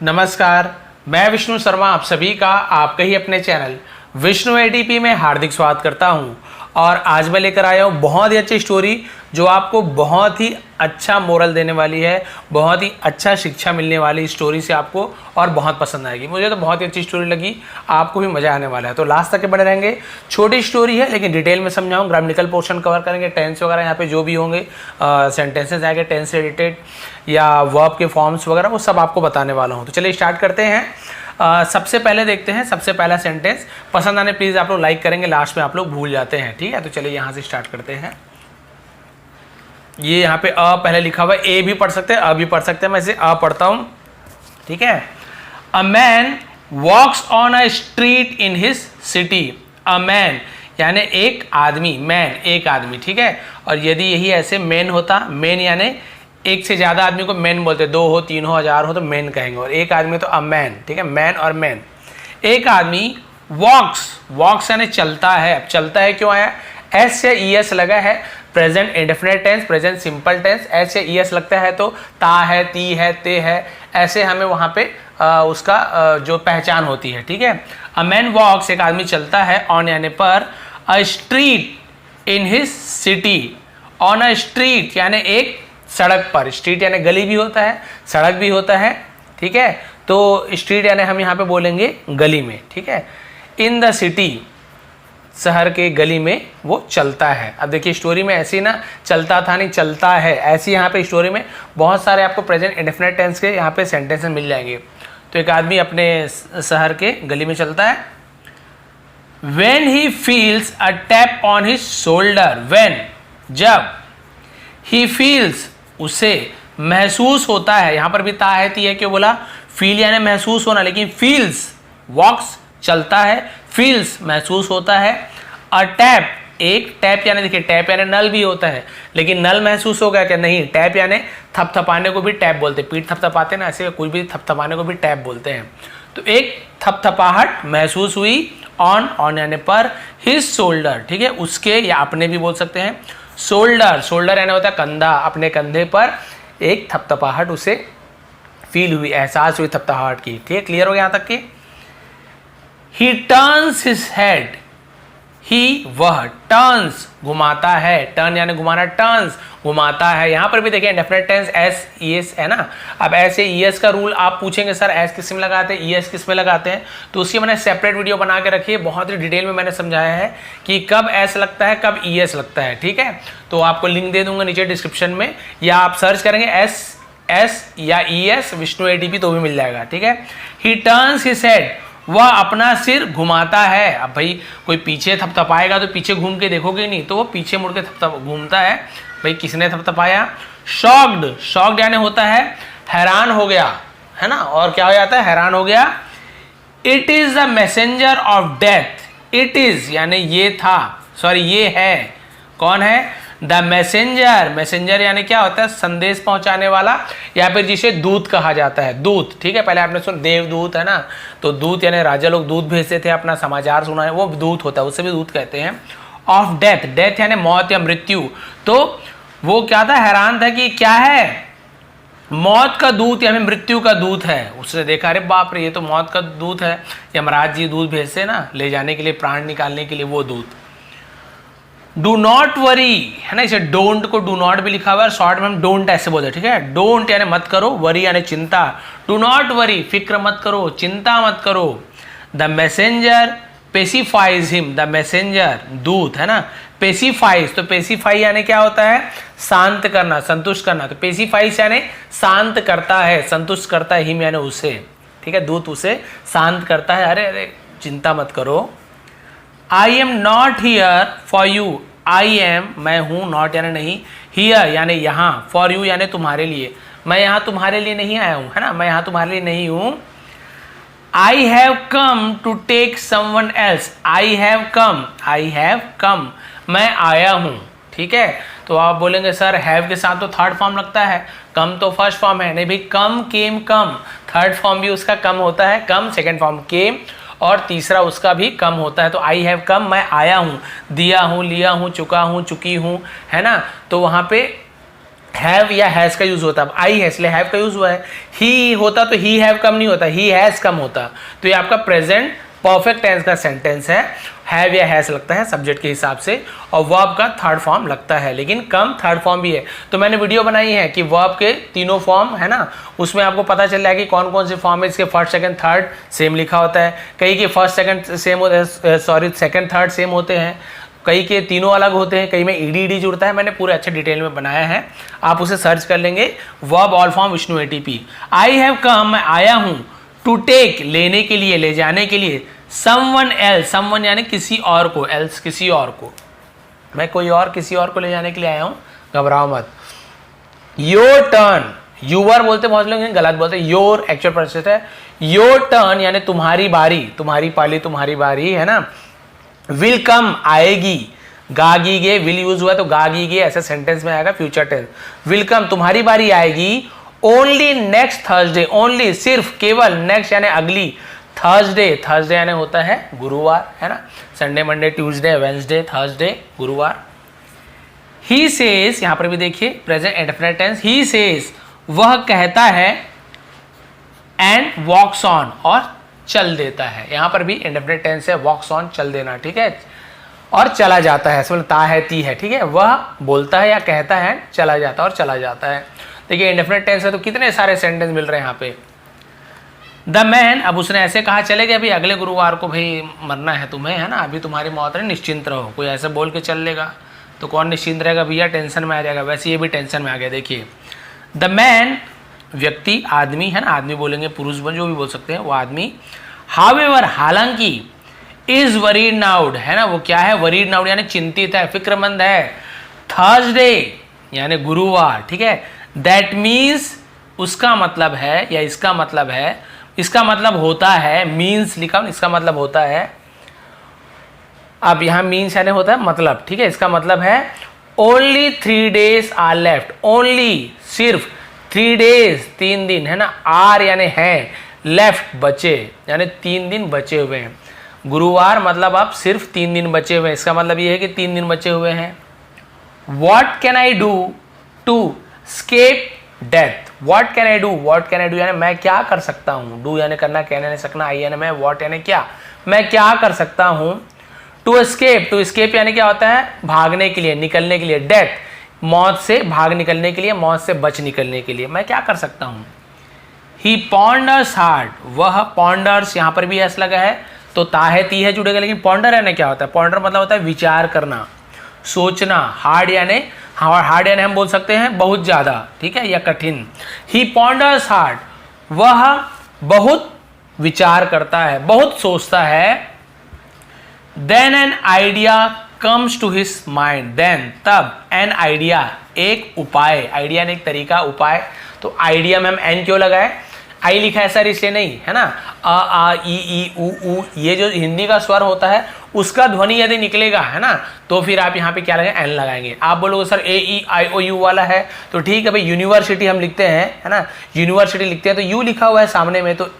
नमस्कार, मैं विष्णु शर्मा आप सभी का आपके ही अपने चैनल विष्णु एडीपी में हार्दिक स्वागत करता हूं। और आज मैं लेकर आया हूं बहुत ही अच्छी स्टोरी जो आपको बहुत ही अच्छा मोरल देने वाली है, बहुत ही अच्छा शिक्षा मिलने वाली स्टोरी से आपको और बहुत पसंद आएगी। मुझे तो बहुत ही अच्छी स्टोरी लगी, आपको भी मज़ा आने वाला है, तो लास्ट तक बने रहेंगे। छोटी स्टोरी है लेकिन डिटेल में समझाऊँ, ग्रामेटिकल पोर्शन कवर करेंगे, टेंस वगैरह यहाँ पे जो भी होंगे सेंटेंसेस आएंगे टेंस से रिलेटेड या वर्ब के फॉर्म्स वगैरह, वो सब आपको बताने वाला हूँ। तो चलिए स्टार्ट करते हैं। सबसे पहले देखते हैं सबसे पहला सेंटेंस। पसंद आने प्लीज़ आप लोग लाइक करेंगे, लास्ट में आप लोग भूल जाते हैं, ठीक है। तो चलिए यहाँ से स्टार्ट करते हैं। ये यहाँ पे अ पहले लिखा हुआ है, ए भी पढ़ सकते हैं, अ भी पढ़ सकते हैं, मैं इसे अ पढ़ता हूँ, ठीक है। A man walks on a street in his city. A man यानी एक आदमी, मैन एक आदमी, ठीक है। और यदि यही ऐसे मैन होता, मैन यानी एक से ज़्यादा आदमी को मैन बोलते, 2 हो 3 हो 1000 हो तो मैन कहेंगे, और एक आदमी तो अ मैन, ठीक है। मैन और मैन, एक आदमी वॉक्स, वॉक्स यानी चलता है। अब चलता है क्यों आया, एस या ई एस लगा है, present indefinite tense, present simple tense, S या ई एस लगता है तो ता है, ती है, ते है, ऐसे हमें वहाँ पे उसका जो पहचान होती है, ठीक है। अ मैन वॉक्स एक आदमी चलता है, ऑन यानी पर, अ street in his city. On a street यानी एक सड़क पर, स्ट्रीट यानी गली भी होता है, सड़क भी होता है, ठीक है। तो स्ट्रीट यानी हम यहाँ पे बोलेंगे गली में, ठीक है। इन द सिटी, शहर के गली में वो चलता है। अब देखिए स्टोरी में ऐसी ना चलता था नहीं, चलता है, ऐसी यहाँ पे स्टोरी में बहुत सारे आपको प्रेजेंट इंडेफिनिट टेंस के यहाँ पे सेंटेंसेस मिल जाएंगे। तो एक आदमी अपने शहर के गली में चलता है। When he feels a tap on his shoulder, when जब he feels उसे महसूस होता है, यहाँ पर भी ता है ती है, क्यों बोला, फील यानी महसूस होना, लेकिन फील्स वॉक्स चलता है, फील्स महसूस होता है। अ टैप, एक टैप यानी देखिए टैप यानी नल भी होता है, लेकिन नल महसूस हो गया क्या, नहीं, टैप यानी थपथपाने को भी टैप बोलते हैं, पीठ थपथपाते ना, ऐसे कोई भी थपथपाने को भी टैप बोलते हैं। तो एक थपथपाहट महसूस हुई, ऑन, ऑन यानी पर, हिज शोल्डर, ठीक है, उसके या अपने भी बोल सकते हैं। शोल्डर, शोल्डर यानी होता है कंधा, अपने कंधे पर एक थपथपाहट उसे फील हुई, एहसास हुई थपथपाहट की, ठीक है। क्लियर हो गया यहाँ तक कि ही टर्न्स हिज हेड, ही वह, टर्न्स घुमाता है, टर्न यानी घुमाना, टर्न्स घुमाता है। यहाँ पर भी देखिए indefinite tense S E S है ना। अब ऐसे ई एस का रूल आप पूछेंगे सर एस किस में लगाते हैं, ई एस किस में लगाते हैं, तो उसकी मैंने सेपरेट वीडियो बना के रखी है, बहुत ही डिटेल में मैंने समझाया है कि कब एस लगता है कब ई एस लगता है, ठीक है। तो आपको लिंक दे दूंगा नीचे डिस्क्रिप्शन में, या आप सर्च करेंगे एस या ई एस विष्णु एडीपी तो भी मिल जाएगा, ठीक है। ही टर्न्स हिज हेड, वह अपना सिर घुमाता है। अब भाई कोई पीछे थपथपाएगा तो पीछे घूम के देखोगे नहीं, तो वो पीछे मुड़ के घूमता है, भाई किसने थपथपाया। शॉक्ड, शॉक्ड यानी होता है हैरान हो गया, है ना, और क्या हो जाता है, हैरान हो गया। It is the messenger of death, it is यानी ये था, सॉरी ये है, कौन है, द मैसेंजर, मैसेंजर यानी क्या होता है, संदेश पहुंचाने वाला, या फिर जिसे दूत कहा जाता है, दूत, ठीक है। पहले आपने सुन देवदूत है ना, तो दूत यानी राजा लोग दूत भेजते थे अपना समाचार सुना है, वो दूत होता है, उससे भी दूत कहते हैं। ऑफ डेथ, डेथ यानी मौत या मृत्यु, तो वो क्या था, हैरान था कि क्या है, मौत का दूत या मृत्यु का दूत है। उसने देखा अरे बाप रे ये तो मौत का दूत है, यमराज जी दूत भेजते ना ले जाने के लिए, प्राण निकालने के लिए, वो दूत। डू नॉट वरी है ना, इसे डोंट को डू नॉट भी लिखा हुआ है, शॉर्ट में हम डोंट ऐसे बोलते हैं, ठीक है। डोंट यानी मत करो, वरी यानी चिंता, डू नॉट वरी फिक्र मत करो, चिंता मत करो। The messenger pacifies him, the messenger दूत है ना, पेसिफाइज, तो पेसिफाई यानी क्या होता है, शांत करना, संतुष्ट करना, तो पेसिफाइज यानी शांत करता है, संतुष्ट करता है, हिम यानी उसे, ठीक है, दूत उसे शांत करता है, अरे अरे चिंता मत करो। I am not here for you, I am मैं हूँ, नॉट यानी नहीं, हियर यानी यहाँ, फॉर यू यानी तुम्हारे लिए, मैं यहाँ तुम्हारे लिए नहीं आया हूँ, है ना, मैं यहाँ तुम्हारे लिए नहीं हूँ। I have come to take someone else, I have come, I have come मैं आया हूँ, ठीक है। तो आप बोलेंगे सर हैव के साथ तो थर्ड फॉर्म लगता है, कम तो फर्स्ट फॉर्म है, नहीं भाई, कम केम कम, थर्ड फॉर्म भी उसका कम होता है, कम सेकेंड फॉर्म केम, और तीसरा उसका भी कम होता है। तो आई हैव कम मैं आया हूँ, दिया हूँ, लिया हूँ, चुका हूँ, चुकी हूँ, है ना। तो वहाँ पे हैव या हैज का यूज होता है, आई है इसलिए हैव का यूज हुआ है। ही होता तो ही हैव कम नहीं होता, ही हैज कम होता। तो ये आपका प्रेजेंट परफेक्ट टेंस का सेंटेंस है, हैव या हैज लगता है सब्जेक्ट के हिसाब से, और वर्ब का थर्ड फॉर्म लगता है, लेकिन कम थर्ड फॉर्म भी है। तो मैंने वीडियो बनाई है कि वर्ब के तीनों फॉर्म है ना, उसमें आपको पता चल रहा है कि कौन कौन से फॉर्म है। इसके फर्स्ट सेकंड थर्ड सेम लिखा होता है, कई के फर्स्ट सेकंड सेम होते हैं, सॉरी सेकंड थर्ड सेम होते हैं, कई के तीनों अलग होते हैं, कई में ईडी जुड़ता है। मैंने पूरे अच्छे डिटेल में बनाया है, आप उसे सर्च कर लेंगे। Verb all form Vishnu ATP. I have come, मैं आया हूं, टू टेक लेने के लिए, ले जाने के लिए, समवन एल्स, समवन यानी किसी और को, एल्स किसी और को, मैं कोई और किसी और को ले जाने के लिए आया हूं, घबराओ मत। योर टर्न, यूवर बोलते बहुत लोग गलत बोलते, योर एक्चुअल प्रोसेस है। योर टर्न यानी तुम्हारी बारी, तुम्हारी पाली, तुम्हारी बारी है ना। विल कम आएगी, गागी गे, विल यूज हुआ तो गागी गे ऐसे सेंटेंस में आएगा फ्यूचर टेंस। विल कम तुम्हारी बारी आएगी, ओनली नेक्स्ट थर्सडे, ओनली सिर्फ केवल, नेक्स्ट यानी अगली, थर्सडे, थर्सडे यानी होता है गुरुवार है ना, Sunday Monday Tuesday Wednesday Thursday गुरुवार। ही सेज, यहां पर भी देखिए present indefinite tense, he says वह कहता है, एंड वॉक्स ऑन और चल देता है, यहां पर भी इंडेफिनिट टेंस है, वॉक्स ऑन चल देना, ठीक है, और चला जाता है, समझ ता है ती है, ठीक है, वह बोलता है या कहता है, चला जाता है और चला जाता है। देखिए इंडेफिनिट टेंस है तो कितने सारे सेंटेंस मिल रहे हैं यहाँ पे। द मैन, अब उसने ऐसे कहा, चले गए अभी अगले गुरुवार को भाई मरना है तुम्हें है ना, अभी तुम्हारी मौत है, निश्चिंत रहो। कोई ऐसे बोल के चल लेगा तो कौन निश्चिंत रहेगा भैया, टेंशन में आ जाएगा। वैसे ये भी टेंशन में आ गया। देखिए द मैन व्यक्ति, आदमी है ना, आदमी बोलेंगे पुरुष बन, जो भी बोल सकते हैं वो आदमी। हाउएवर हालांकि, इज वरीड नाउड है ना, वो क्या है, वरीड नाउड यानी चिंतित है, फिक्रमंद है। थर्सडे यानी गुरुवार, ठीक है। दैट मीन्स उसका मतलब है या इसका मतलब है, इसका मतलब होता है, मीन्स लिखा हूं, इसका मतलब होता है। अब यहां मीन्स यानी होता है मतलब, ठीक है, इसका मतलब है only 3 days are left, only सिर्फ 3 days 3 दिन है ना, आर यानी है, लेफ्ट बचे यानी 3 दिन बचे हुए हैं। गुरुवार मतलब आप सिर्फ 3 दिन बचे हुए हैं, इसका मतलब ये है कि 3 दिन बचे हुए हैं। What can I do to escape death, what can I do, what can I do यानी मैं क्या कर सकता हूँ, डू यानी करना, कहने यानी सकना, आई यानी मैं, वॉट यानी क्या, मैं क्या कर सकता हूँ। टू एस्केप, टू एस्केप यानी क्या होता है, भागने के लिए, निकलने के लिए। डेथ मौत से भाग निकलने के लिए, मौत से बच निकलने के लिए मैं क्या कर सकता हूँ। ही पॉन्डर्स हार्ड, वह पॉन्डर्स, यहाँ पर भी एस लगा है तो ता है ती है जुड़ेगा, लेकिन पॉन्डर यानी क्या होता है, पॉन्डर मतलब होता है विचार करना, सोचना। हार्ड यानी, हार्ड यानी हम बोल सकते हैं बहुत ज्यादा, ठीक है, या कठिन। ही पॉन्डर्स हार्ड, वह बहुत विचार करता है, बहुत सोचता है। Then an idea comes to his mind, then तब, एन आइडिया एक उपाय, आइडिया ने एक तरीका, उपाय। तो आइडिया में हम एन क्यों लगाए, आई लिखा है सर इसलिए नहीं है ना, आ ई उ, ये जो हिंदी का स्वर होता है उसका ध्वनि यदि निकलेगा है ना, तो फिर आप यहाँ पे क्या लगाएंगे, एन लगाएंगे। आप बोलोगे sir A E I O you वाला है, तो ठीक है भाई, यूनिवर्सिटी हम लिखते हैं है ना, यूनिवर्सिटी लिखते हैं तो यू लिखा हुआ है सामने में, तो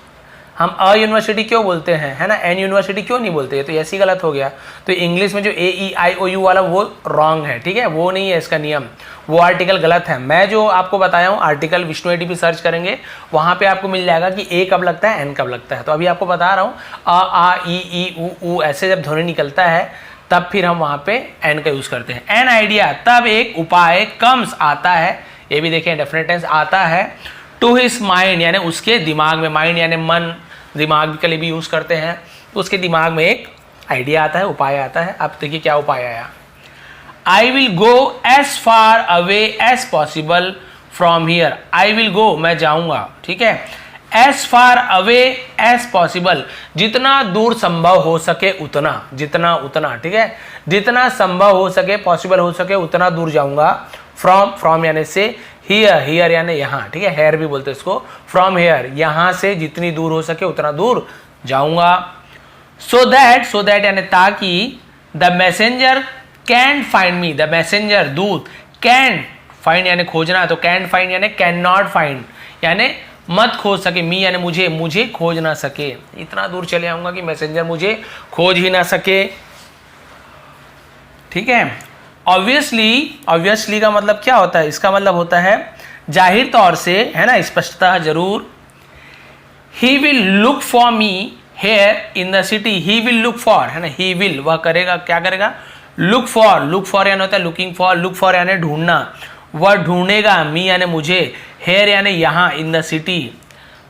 हम अ यूनिवर्सिटी क्यों बोलते हैं है ना, एन यूनिवर्सिटी क्यों नहीं बोलते, तो ऐसी गलत हो गया। तो इंग्लिश में जो ए ई आई ओ यू वाला वो रॉन्ग है, ठीक है, वो नहीं है इसका नियम, वो आर्टिकल गलत है। मैं जो आपको बताया हूँ आर्टिकल विष्णु एटीपी सर्च करेंगे वहाँ पे आपको मिल जाएगा कि ए कब लगता है, एन कब लगता है। तो अभी आपको बता रहा हूँ आ ई उ ऐसे जब ध्वनि निकलता है तब फिर हम वहाँ पे एन का यूज करते हैं। एन आइडिया तब एक उपाय, कम्स आता है, ये भी देखें डेफिनेट टेंस आता है, टू हिज माइंड यानी उसके दिमाग में, माइंड यानी मन, दिमाग के लिए भी यूज करते हैं, तो उसके दिमाग में एक आइडिया आता है, उपाय आता है। अब देखिए क्या उपाय आया, I will go as far away as possible from here, I will go मैं जाऊंगा, ठीक है, as far away as possible जितना दूर संभव हो सके उतना, जितना उतना, ठीक है, जितना संभव हो सके, पॉसिबल हो सके उतना दूर जाऊंगा। फ्रॉम, फ्रॉम यानी से, हियर, हियर यानी यहाँ, ठीक है, हेयर भी बोलते हैं इसको, फ्रॉम हेयर यहाँ से जितनी दूर हो सके उतना दूर जाऊंगा। सो दैट यानी ताकि, the messenger can find me, the messenger दूत, कैन फाइंड यानी खोजना, तो कैन फाइंड यानी कैन नॉट फाइंड यानी मत खोज सके, मी यानी मुझे, मुझे खोज ना सके, इतना दूर चले आऊंगा कि मैसेंजर मुझे खोज ही ना सके, ठीक है। ऑब्वियसली का मतलब क्या होता है? इसका मतलब होता है जाहिर तौर से, है ना, स्पष्टतः, जरूर। He will look for me here in the city. He will look for, है ना, ही विल, वह करेगा, क्या करेगा? लुक फॉर यानी होता है लुकिंग फॉर, लुक फॉर यानी ढूंढना, वह ढूंढेगा, मी यानी मुझे, हेयर यानी यहाँ, इन द सिटी,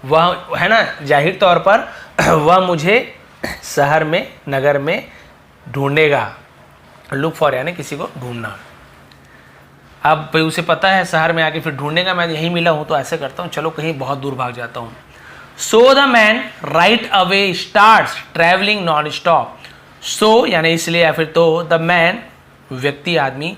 वह, है ना, जाहिर तौर पर वह मुझे शहर में, नगर में ढूंढेगा। लुक फॉर यानी किसी को ढूंढना। अब भाई उसे पता है शहर में आके फिर ढूंढेगा, मैं यहीं मिला हूं तो ऐसे करता हूं, चलो कहीं बहुत दूर भाग जाता हूं। So the man right away starts travelling non stop. So यानी इसलिए, या फिर तो, द मैन व्यक्ति, आदमी,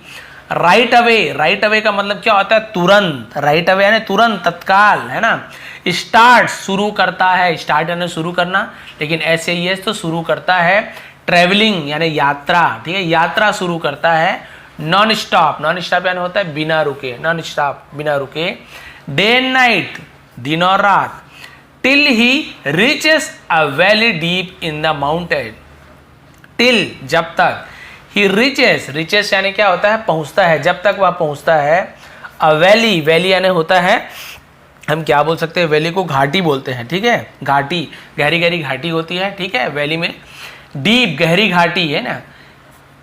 राइट अवे का मतलब क्या होता है? तुरंत। राइट अवे यानी तुरंत, तत्काल, है ना। स्टार्ट शुरू करता है, स्टार्ट यानी शुरू करना, लेकिन ऐसे ही है तो शुरू करता है। ट्रेवलिंग यानी यात्रा, ठीक है, यात्रा शुरू करता है। नॉन स्टॉप यानी होता है बिना रुके, नॉन स्टॉप बिना रुके। डे एंड नाइट, दिन और रात। Till he reaches a valley deep in the mountain. Till जब तक, ही रीचेस यानी क्या होता है? पहुंचता है, जब तक वह पहुंचता है। अ वैली यानी होता है, हम क्या बोल सकते हैं? वैली को घाटी बोलते हैं, ठीक है, घाटी, गहरी गहरी घाटी होती है, ठीक है, वैली में। डीप गहरी घाटी, है ना।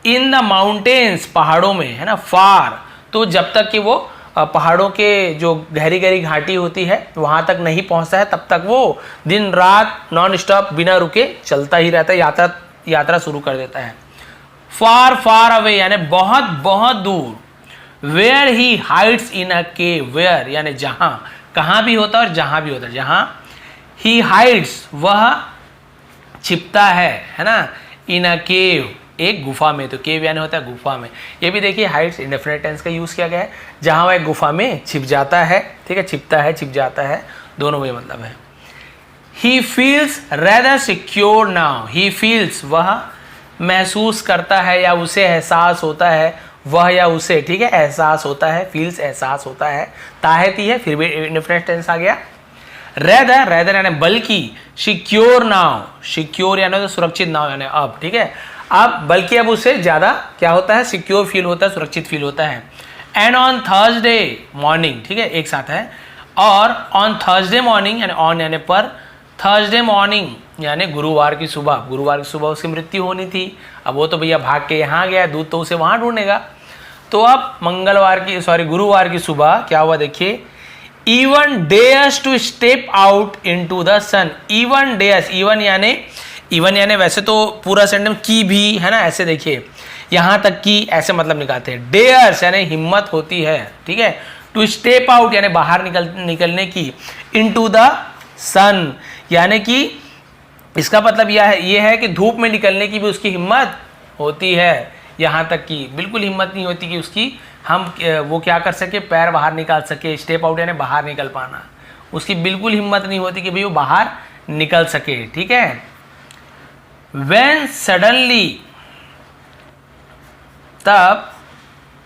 इन द माउंटेन्स पहाड़ों में, है ना। फार तो जब तक कि वो पहाड़ों के जो गहरी गहरी घाटी होती है वहां तक नहीं पहुंचता है, तब तक वो दिन रात नॉन स्टॉप बिना रुके चलता ही रहता है, यात्रा शुरू कर देता है। फार अवे यानी बहुत बहुत दूर। Where he hides in a cave, where यानी जहां, कहां भी होता है और जहां भी होता है, जहां। ही हाइड्स वह छिपता है ना। इन अ केव एक गुफा में, तो केव यानी होता है गुफा में। ये भी देखिए हाइड्स इंडेफिनिट टेंस का यूज किया गया है, जहां वह एक गुफा में छिप जाता है, ठीक है, छिपता है, छिप जाता है, दोनों में मतलब है। He feels rather secure now. He feels वह महसूस करता है या उसे एहसास होता है, वह या उसे, ठीक है, एहसास होता है, फील्स एहसास होता है, ताहती है, फिर भी इंडेफिनिट टेंस आ गया। रेदर यानी बल्कि, सिक्योर नाउ, सिक्योर यानी तो सुरक्षित, नाउ यानी अब, ठीक है, अब बल्कि अब उसे ज्यादा क्या होता है? सिक्योर फील होता है, सुरक्षित फील होता है। एंड ऑन थर्सडे मॉर्निंग, ठीक है, एक साथ है। और ऑन थर्सडे मॉर्निंग यानी ऑन यानी पर, थर्सडे मॉर्निंग यानी गुरुवार की सुबह उसकी मृत्यु होनी थी। अब वो तो भैया भाग के यहाँ गया, दूध तो उसे वहां ढूंढेगा। तो अब गुरुवार की सुबह क्या हुआ देखिए। Even dares to step out into the sun. Even dares, even यानी वैसे तो पूरा सेंटेंस की भी, है ना, ऐसे देखिए यहां तक की ऐसे मतलब निकालते हैं। डेयर्स यानी हिम्मत होती है, ठीक है। टू स्टेप आउट यानी बाहर निकलने की। इनटू द सन यानी कि इसका मतलब यह है कि धूप में निकलने की भी उसकी हिम्मत होती है। यहां तक की बिल्कुल हिम्मत नहीं होती कि उसकी वो क्या कर सके, पैर बाहर निकाल सके। स्टेप आउट यानी बाहर निकल पाना, उसकी बिल्कुल हिम्मत नहीं होती कि भाई वो बाहर निकल सके, ठीक है। When suddenly, तब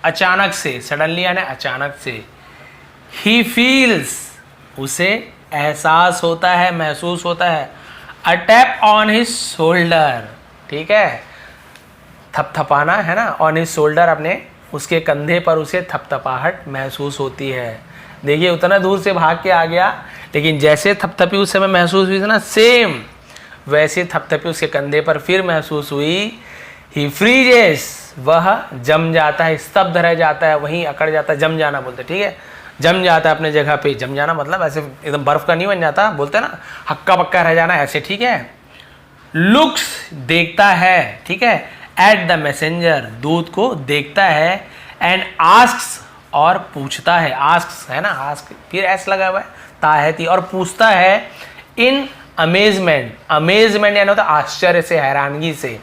अचानक से, सडनली यानी अचानक से। he feels उसे एहसास होता है, महसूस होता है। a tap on his shoulder, ठीक है, थपथपाना, है ना, on his shoulder, अपने उसके कंधे पर उसे थपथपाहट महसूस होती है। देखिए उतना दूर से भाग के आ गया, लेकिन जैसे थपथपी उस समय महसूस हुई थी ना, सेम वैसे थपथपी उसके कंधे पर फिर महसूस हुई। ही फ्रीजेस वह जम जाता है, स्तब्ध रह जाता है, वहीं अकड़ जाता है, जम जाना बोलते, ठीक है, जम जाता है अपने जगह पे। जम जाना मतलब ऐसे एकदम बर्फ का नहीं बन जाता, बोलते ना हक्का पक्का रह जाना, ऐसे, ठीक है। लुक्स देखता है, ठीक है, एट द मैसेंजर दूत को देखता है। एंड आस्क्स और पूछता है, आस्क्स है ना, आस्क फिर एस लगा हुआ है, ताहती, और पूछता है। इन अमेजमेंट यानी होता आश्चर्य से, हैरानगी से।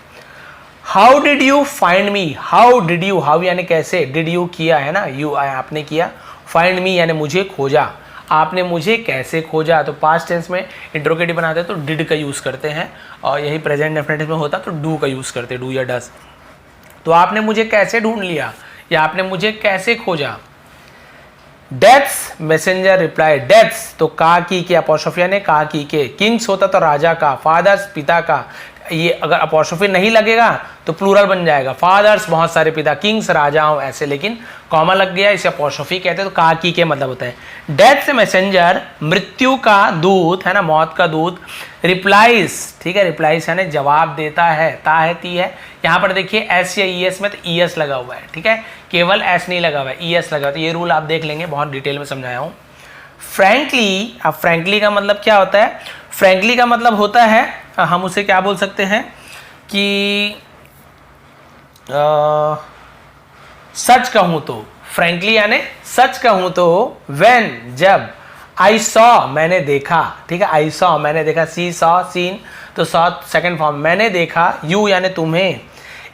How did you find me. How यानी कैसे, डिड यू किया, है ना, यू आपने किया, फाइंड मी यानी मुझे खोजा, आपने मुझे कैसे खोजा। तो पास्ट टेंस में इंट्रोगेटिव बनाते हैं तो डिड का यूज करते हैं, और यही प्रेजेंट डेफिनेटिव में होता तो डू का यूज करते, डू या डस। तो आपने मुझे कैसे ढूंढ लिया या आपने मुझे कैसे खोजा। डेथ्स मैसेंजर रिप्लाई, डेथ्स तो का की के, अपॉस्ट्रोफी ने का की के। किंग्स होता तो राजा का, फादर्स पिता का, ये अगर अपॉस्ट्रोफी नहीं लगेगा तो प्लूरल बन जाएगा, फादर्स बहुत सारे पिता, किंग्स राजाओं ऐसे, लेकिन कॉमा लग गया इसे अपॉस्ट्रोफी कहते हैं, तो का की के मतलब होता है। डेथ मैसेंजर मृत्यु का दूत है ना, मौत का दूत, रिप्लाइज, ठीक है, रिप्लाइज यानी जवाब देता है, ता है ती है, यहाँ पर देखिए एस या ई एस में तो ई एस लगा हुआ है, ठीक है, केवल एस नहीं लगा हुआ है, ई एस लगा हुआ है, तो ये रूल आप देख लेंगे, बहुत डिटेल में समझाया हूँ। फ्रैंकली, अब फ्रैंकली का मतलब क्या होता है, फ्रैंकली का मतलब होता है, हम उसे क्या बोल सकते हैं कि सच कहूँ तो, फ्रैंकली यानी सच कहूँ तो, व्हेन जब, आई सॉ मैंने देखा, ठीक है, आई सॉ मैंने देखा, सी सॉ सीन, तो सॉ सेकंड फॉर्म, मैंने देखा, यू यानी तुम्हें,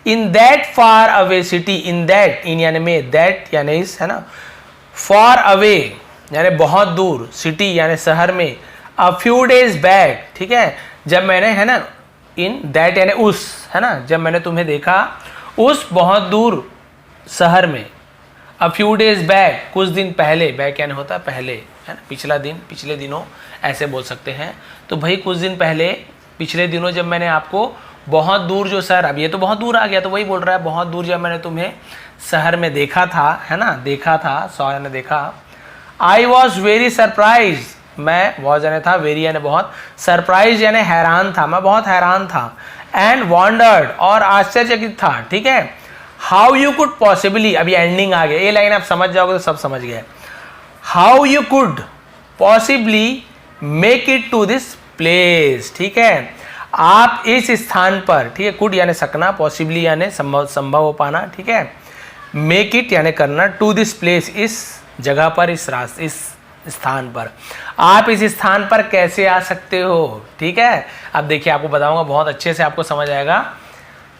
in that far away city, in that, in यानी में, दैट यानी इस, है ना, फार अवे यानी बहुत दूर, सिटी यानी शहर में, अ फ्यू डेज बैक, ठीक है, जब मैंने, है ना, इन दैट यानी उस, है ना, जब मैंने तुम्हें देखा उस बहुत दूर शहर में, अ फ्यू डेज बैक कुछ दिन पहले, बैक यानी होता है पहले, है ना, पिछला दिन, पिछले दिनों ऐसे बोल सकते हैं, तो भाई कुछ दिन पहले, पिछले दिनों जब मैंने आपको बहुत दूर जो शहर, अब ये तो बहुत दूर आ गया, तो वही बोल रहा है बहुत दूर जब मैंने तुम्हें शहर में देखा था, है ना, देखा था, सॉ यानी देखा, आई वॉज वेरी सरप्राइज, मैं वॉज यानी था, वेरी यानी बहुत, सरप्राइज यानी हैरान था, मैं बहुत हैरान था, एंड वॉन्डर्ड और आश्चर्यचकित था, ठीक है, हाउ यू कुड पॉसिबली, अभी एंडिंग आ गया, ये लाइन आप समझ जाओगे तो सब समझ गए, how you could possibly make it to this place, ठीक है, आप इस स्थान पर, ठीक है, कुड यानी सकना, पॉसिबली यानी संभव हो पाना, ठीक है, मेक इट यानी करना, टू दिस प्लेस इस जगह पर, इस रास्ते, इस स्थान पर, आप इस स्थान पर कैसे आ सकते हो, ठीक है। अब देखिए आपको बताऊंगा, बहुत अच्छे से आपको समझ आएगा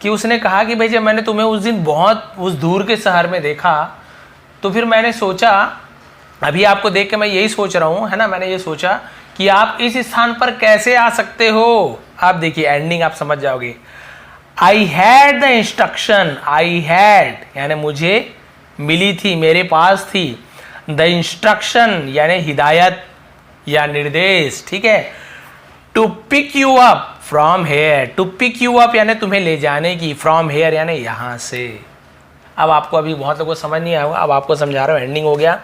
कि उसने कहा कि भाई जब मैंने तुम्हें उस दिन बहुत उस दूर के शहर में देखा, तो फिर मैंने सोचा, अभी आपको देख के मैं यही सोच रहा हूँ, है ना, मैंने ये सोचा कि आप इस स्थान पर कैसे आ सकते हो। आप देखिए एंडिंग आप समझ जाओगे, I had the instruction, I had यानी मुझे मिली थी, मेरे पास थी, द इंस्ट्रक्शन यानी हिदायत या निर्देश, ठीक है, to pick you up from here, to pick you up यानी तुम्हें ले जाने की, फ्रॉम हेयर यानी यहाँ से। अब आपको अभी बहुत लोगों को समझ नहीं आया होगा, अब आपको समझा रहा हूँ, एंडिंग हो गया।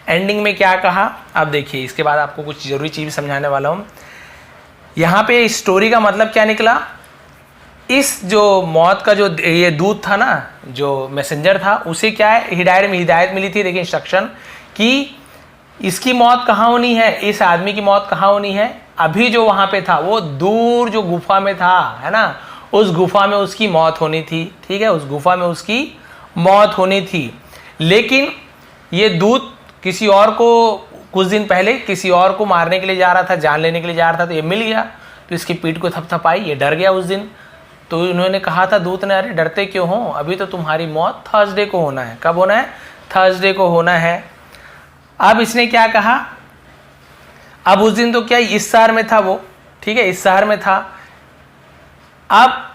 एंडिंग में क्या कहा, अब देखिए इसके बाद आपको कुछ जरूरी चीज़ समझाने वाला हूँ। यहाँ पे स्टोरी का मतलब क्या निकला, इस जो मौत का जो ये दूत था ना, जो मैसेंजर था, उसे क्या है, हिदायत मिली थी, देखिए इंस्ट्रक्शन, कि इसकी मौत कहाँ होनी है, इस आदमी की मौत कहाँ होनी है, अभी जो वहाँ पे था वो दूर जो गुफा में था, है ना, उस गुफा में उसकी मौत होनी थी, ठीक है, उस गुफा में उसकी मौत होनी थी। लेकिन ये दूत किसी और को कुछ दिन पहले किसी और को मारने के लिए जा रहा था, जान लेने के लिए जा रहा था, तो ये मिल गया, तो इसकी पीठ को थपथपाई, ये डर गया उस दिन। तो उन्होंने कहा था दूत ने, अरे डरते क्यों हो, अभी तो तुम्हारी मौत थर्सडे को होना है। कब होना है, थर्सडे को होना है। अब इसने क्या कहा, अब उस दिन तो क्या इस शहर में था वो, ठीक है, इस शहर में था। अब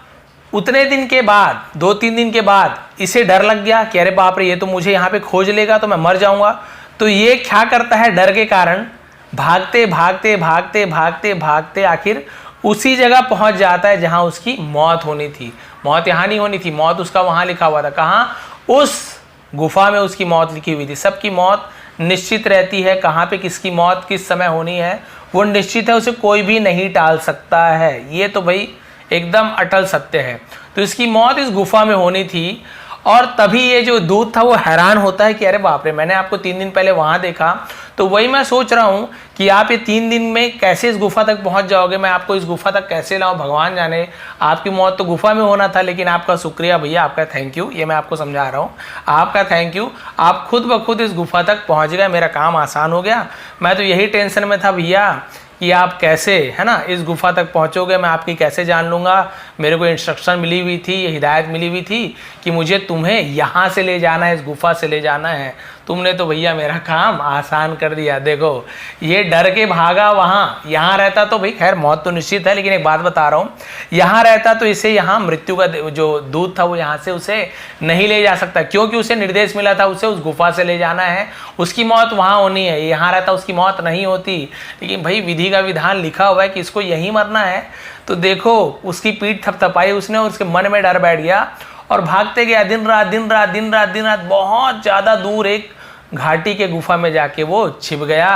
उतने दिन के बाद, 2-3 दिन के बाद इसे डर लग गया कि अरे बाप रे, ये तो मुझे यहाँ पे खोज लेगा तो मैं मर जाऊंगा। तो ये क्या करता है, डर के कारण भागते भागते भागते भागते भागते आखिर उसी जगह पहुंच जाता है जहां उसकी मौत होनी थी। मौत यहाँ नहीं होनी थी, मौत उसका वहां लिखा हुआ था। कहाँ, उस गुफा में उसकी मौत लिखी हुई थी। सबकी मौत निश्चित रहती है, कहाँ पे किसकी मौत किस समय होनी है वो निश्चित है, उसे कोई भी नहीं टाल सकता है। ये तो भाई एकदम अटल सत्य है। तो इसकी मौत इस गुफा में होनी थी, और तभी ये जो दूत था वो हैरान होता है कि अरे बाप रे, मैंने आपको 3 दिन पहले वहाँ देखा। तो वही मैं सोच रहा हूँ कि आप ये 3 दिन में कैसे इस गुफा तक पहुँच जाओगे, मैं आपको इस गुफा तक कैसे लाऊं, भगवान जाने। आपकी मौत तो गुफा में होना था, लेकिन आपका शुक्रिया भैया, आपका थैंक यू, ये मैं आपको समझा रहा हूँ, आपका थैंक यू, आप खुद ब खुद इस गुफा तक पहुँच गए, मेरा काम आसान हो गया। मैं तो यही टेंशन में था भैया कि आप कैसे, है ना, इस गुफा तक पहुंचोगे, मैं आपकी कैसे जान लूँगा। मेरे को इंस्ट्रक्शन मिली हुई थी, हिदायत मिली हुई थी कि मुझे तुम्हें यहाँ से ले जाना है, इस गुफा से ले जाना है। तुमने तो भैया मेरा काम आसान कर दिया। देखो ये डर के भागा वहाँ, यहाँ रहता तो भाई खैर मौत तो निश्चित है, लेकिन एक बात बता रहा हूँ, यहाँ रहता तो इसे यहाँ मृत्यु का जो दूत था वो यहाँ से उसे नहीं ले जा सकता, क्योंकि उसे निर्देश मिला था उसे उस गुफा से ले जाना है, उसकी मौत वहाँ होनी है। यहाँ रहता उसकी मौत नहीं होती, लेकिन भाई विधि का विधान लिखा हुआ है कि इसको यहीं मरना है। तो देखो उसकी पीठ थपथपाई उसने और उसके मन में डर बैठ गया और भागते गया दिन रात दिन रात दिन रात दिन रात, बहुत ज़्यादा दूर एक घाटी के गुफा में जाके वो छिप गया।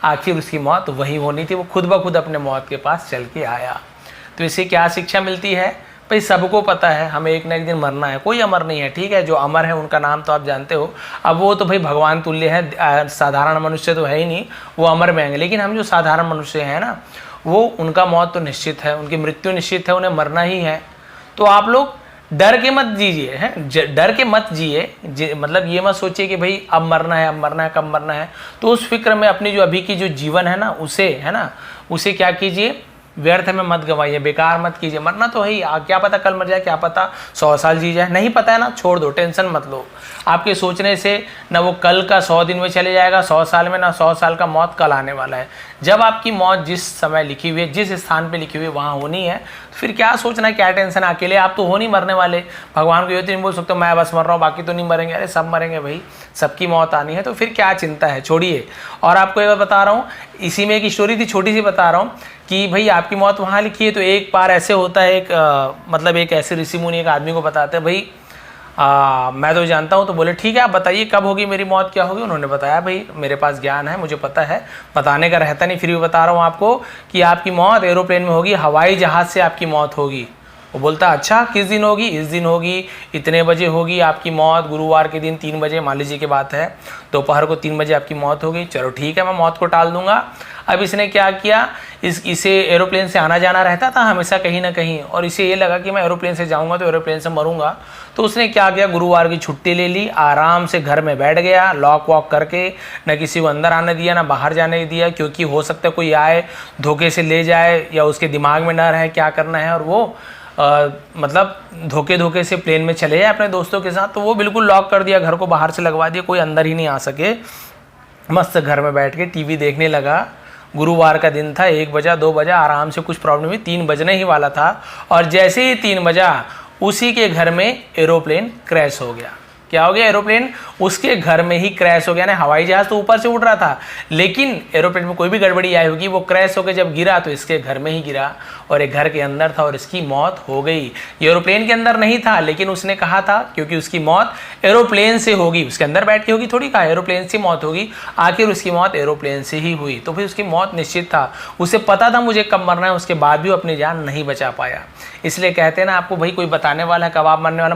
आखिर उसकी मौत वही होनी थी, वो खुद ब खुद अपने मौत के पास चल के आया। तो इससे क्या शिक्षा मिलती है भाई, सबको पता है हमें एक ना एक दिन मरना है, कोई अमर नहीं है, ठीक है। जो अमर है उनका नाम तो आप जानते हो, अब वो तो भाई भगवान तुल्य है, साधारण मनुष्य तो है ही नहीं, वो अमर में आएंगे। लेकिन हम जो साधारण मनुष्य हैं ना, वो उनका मौत तो निश्चित है, उनकी मृत्यु निश्चित है, उन्हें मरना ही है। तो आप लोग डर के मत जीजिए, हैं, डर के मत जिए, मतलब ये मत सोचिए कि भाई अब मरना है, अब मरना है, कब मरना है। तो उस फिक्र में अपनी जो अभी की जो जीवन है ना, उसे है ना, उसे क्या कीजिए, व्यर्थ में मत गवाइए, बेकार मत कीजिए। मरना तो है ही, क्या पता कल मर जाए, क्या पता 100 साल जी जाए, नहीं पता है ना, छोड़ दो, टेंशन मत लो। आपके सोचने से ना वो कल का 100 दिन में चले जाएगा, 100 साल में, ना 100 साल का मौत कल आने वाला है। जब आपकी मौत जिस समय लिखी हुई है, जिस स्थान पे लिखी हुई है वहाँ होनी है, तो फिर क्या सोचना, क्या टेंशन। अकेले आप तो हो नहीं मरने वाले, भगवान को ये तो नहीं बोल सकते मैं बस मर रहा हूँ बाकी तो नहीं मरेंगे, अरे सब मरेंगे भाई, सबकी मौत आनी है, तो फिर क्या चिंता है, छोड़िए। और आपको एक बार बता रहा हूँ, इसी में एक स्टोरी थी छोटी सी, बता रहा हूँ कि भाई आपकी मौत वहाँ लिखी है। तो एक बार ऐसे होता है, मतलब एक ऐसे ऋषि मुनि एक आदमी को बताते हैं, भाई मैं तो जानता हूँ। तो बोले ठीक है आप बताइए कब होगी मेरी मौत, क्या होगी। उन्होंने बताया भाई मेरे पास ज्ञान है, मुझे पता है, बताने का रहता नहीं, फिर भी बता रहा हूँ आपको कि आपकी मौत एरोप्लेन में होगी, हवाई जहाज़ से आपकी मौत होगी। वो बोलता अच्छा किस दिन होगी, इस दिन होगी, इतने बजे होगी आपकी मौत, गुरुवार के दिन 3 बजे, मान लीजिए की बात है, दोपहर को 3 बजे आपकी मौत होगी। चलो ठीक है मैं मौत को टाल दूंगा। अब इसने क्या किया, इसे एरोप्लेन से आना जाना रहता था हमेशा कहीं ना कहीं, और इसे ये लगा कि मैं एरोप्लेन से जाऊंगा तो एरोप्लेन से मरूंगा। तो उसने क्या किया, गुरुवार की छुट्टी ले ली, आराम से घर में बैठ गया, लॉक वॉक करके, न किसी को अंदर आने दिया ना बाहर जाने दिया, क्योंकि हो सकता है कोई आए धोखे से ले जाए या उसके दिमाग में न रहे क्या करना है, और वो मतलब धोखे से प्लेन में चले जाए अपने दोस्तों के साथ। तो वो बिल्कुल लॉक कर दिया, घर को बाहर से लगवा दिया, कोई अंदर ही नहीं आ सके। मस्त घर में बैठ के टीवी देखने लगा। गुरुवार का दिन था, 1 बजा 2 बजा, आराम से कुछ प्रॉब्लम हुई, 3 बजने ही वाला था, और जैसे ही 3 बजा उसी के घर में एरोप्लेन क्रैश हो गया। क्या हो गया, एरोप्लेन उसके घर में ही क्रैश हो गया ना। हवाई जहाज तो ऊपर से उड़ रहा था, लेकिन एरोप्लेन में कोई भी गड़बड़ी आई होगी, वो क्रैश होकर जब गिरा तो इसके घर में ही गिरा, और एक घर के अंदर था और इसकी मौत हो गई। ये एरोप्लेन के अंदर नहीं था, लेकिन उसने कहा था क्योंकि उसकी मौत एरोप्लेन से होगी, उसके अंदर बैठ के होगी थोड़ी, कहा एरोप्लेन से मौत होगी, आखिर उसकी मौत एरोप्लेन से ही हुई। तो फिर उसकी मौत निश्चित था, उसे पता था मुझे कब मरना है, उसके बाद भी वो अपनी जान नहीं बचा पाया। इसलिए कहते हैं ना, आपको भाई कोई बताने वाला है कब आप मरने वाला,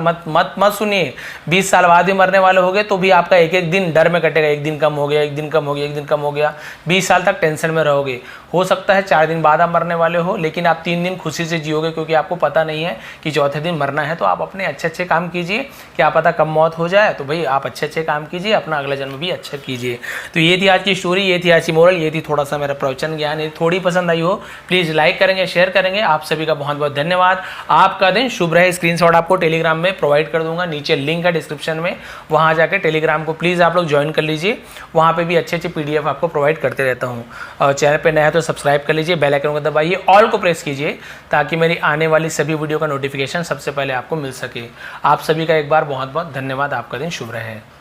मत सुनिए। 20 साल बाद भी मरने वाले हो गए तो भी आपका एक एक दिन डर में कटेगा, एक दिन कम हो गया, एक दिन कम हो गया, एक दिन कम हो गया, 20 साल तक टेंशन में रहोगे। हो सकता है 4 दिन बाद आप मरने वाले हो, लेकिन आप 3 दिन खुशी से जियोगे, क्योंकि आपको पता नहीं है कि चौथे दिन मरना है। तो आप अपने अच्छे काम कीजिए, क्या पता कब मौत हो जाए। तो भाई आप अच्छे काम कीजिए, अपना अगला जन्म भी अच्छा कीजिए। तो ये थी आज की स्टोरी, ये थी आज की मोरल, ये थी थोड़ा सा मेरा प्रवचन ज्ञान। यदि थोड़ी पसंद आई हो प्लीज़ लाइक करेंगे, शेयर करेंगे। आप सभी का बहुत बहुत धन्यवाद। आपका दिन शुभ रहे। स्क्रीनशॉट आपको टेलीग्राम में प्रोवाइड कर दूंगा, नीचे लिंक है डिस्क्रिप्शन में, वहाँ जाकर टेलीग्राम को प्लीज़ आप लोग ज्वाइन कर लीजिए। वहाँ पे भी अच्छे PDF आपको प्रोवाइड करते रहता हूँ। और चैनल पे नया है तो सब्सक्राइब कर लीजिए, बेल आइकन को दबाइए, ऑल को प्रेस कीजिए, ताकि मेरी आने वाली सभी वीडियो का नोटिफिकेशन सबसे पहले आपको मिल सके। आप सभी का एक बार बहुत बहुत धन्यवाद। आपका दिन शुभ रहे।